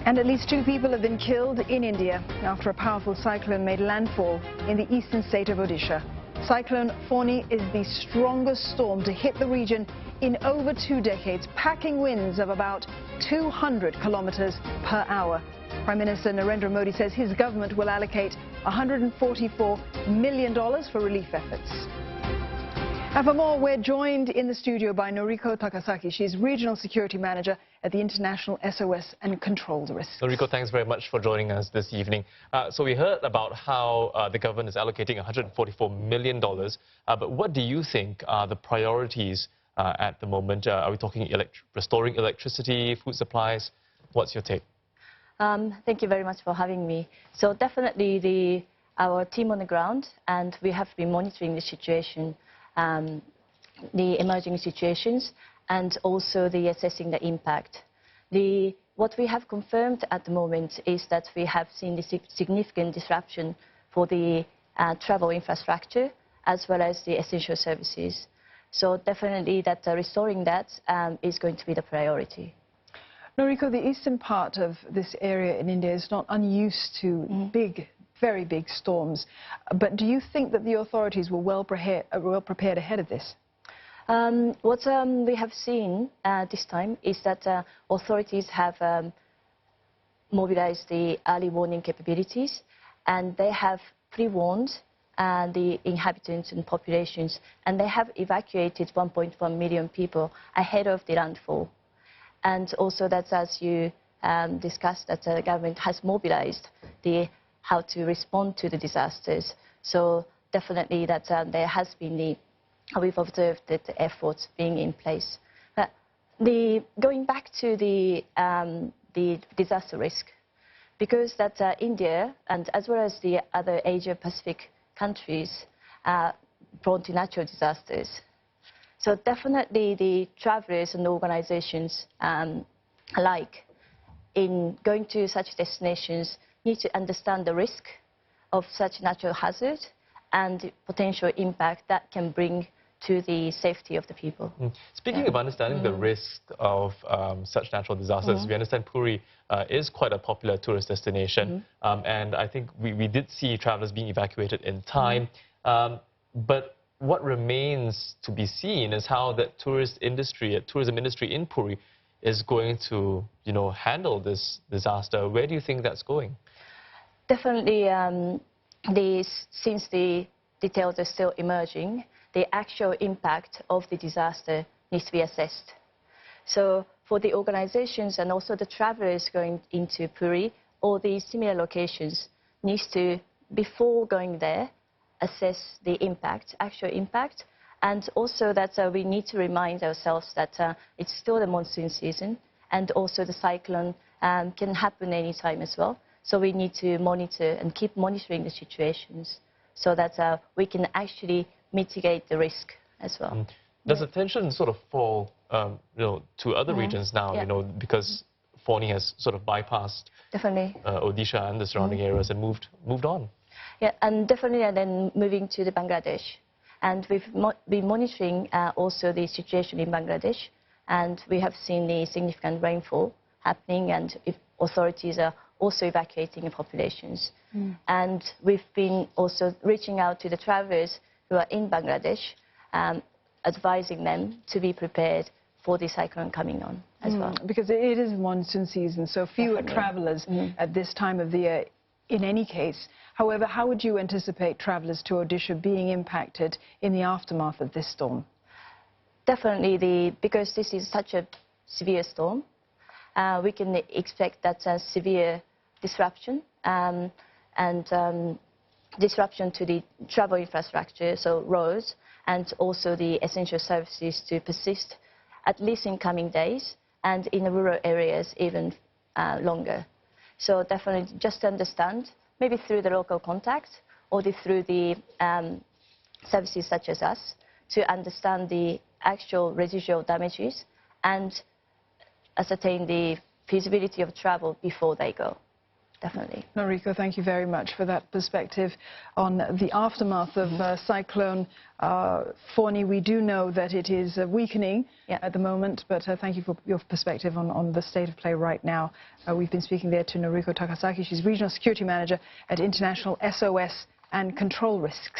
And at least 2 people have been killed in India after a powerful cyclone made landfall in the eastern state of Odisha. Cyclone Fani is the strongest storm to hit the region in over 2 decades, packing winds of about 200 kilometres per hour. Prime Minister Narendra Modi says his government will allocate $144 million for relief efforts. And for more, we're joined in the studio by Noriko Takasaki. She's Regional Security Manager at the International SOS and Controlled Risk. Noriko, thanks very much for joining us this evening. So we heard about how the government is allocating $144 million. But what do you think are the priorities at the moment? Are we talking restoring electricity, food supplies? What's your take? Thank you very much for having me. So definitely our team on the ground, and we have been monitoring the situation, the emerging situations, and also assessing the impact. What we have confirmed at the moment is that we have seen the significant disruption for the travel infrastructure as well as the essential services. So definitely that restoring that is going to be the priority. Noriko, the eastern part of this area in India is not unused to very big storms. But do you think that the authorities were well prepared ahead of this? What we have seen this time is that authorities have mobilized the early warning capabilities, and they have pre-warned the inhabitants and populations, and they have evacuated 1.1 million people ahead of the landfall. And also that's, as you discussed, that the government has mobilized how to respond to the disasters. So definitely that there has been we've observed that the efforts being in place. But going back to the disaster risk, because that India and as well as the other Asia-Pacific countries are prone to natural disasters. So definitely the travelers and organizations alike in going to such destinations need to understand the risk of such natural hazard and the potential impact that can bring to the safety of the people. Speaking of understanding the risk of such natural disasters, we understand Puri is quite a popular tourist destination, and I think we did see travelers being evacuated in time. But what remains to be seen is how the tourism industry in Puri is going to, handle this disaster. Where do you think that's going? Definitely, since the details are still emerging, the actual impact of the disaster needs to be assessed. So for the organizations and also the travelers going into Puri or the similar locations needs to, before going there, assess the impact, actual impact, and also that we need to remind ourselves that it's still the monsoon season, and also the cyclone can happen anytime as well. So we need to monitor and keep monitoring the situations so that we can actually mitigate the risk as well. Does the tension sort of fall, to other regions now, because Fani has sort of bypassed Odisha and the surrounding areas and moved on? Yeah, and definitely, and then moving to Bangladesh. And we've been monitoring also the situation in Bangladesh, and we have seen the significant rainfall happening, and authorities are also evacuating the populations. And we've been also reaching out to the travelers who are in Bangladesh, advising them to be prepared for the cyclone coming on as well. Because it is monsoon season, so fewer travelers at this time of the year in any case. However, how would you anticipate travelers to Odisha being impacted in the aftermath of this storm? Definitely, because this is such a severe storm, we can expect that severe disruption and disruption to the travel infrastructure, so roads, and also the essential services to persist at least in coming days, and in the rural areas even longer. So definitely just understand, maybe through the local contacts or through the services such as us, to understand the actual residual damages and ascertain the feasibility of travel before they go. definitely. Noriko, thank you very much for that perspective on the aftermath of Cyclone Fani. We do know that it is weakening at the moment, but thank you for your perspective on the state of play right now. We've been speaking there to Noriko Takasaki. She's Regional Security Manager at International SOS and Control Risks.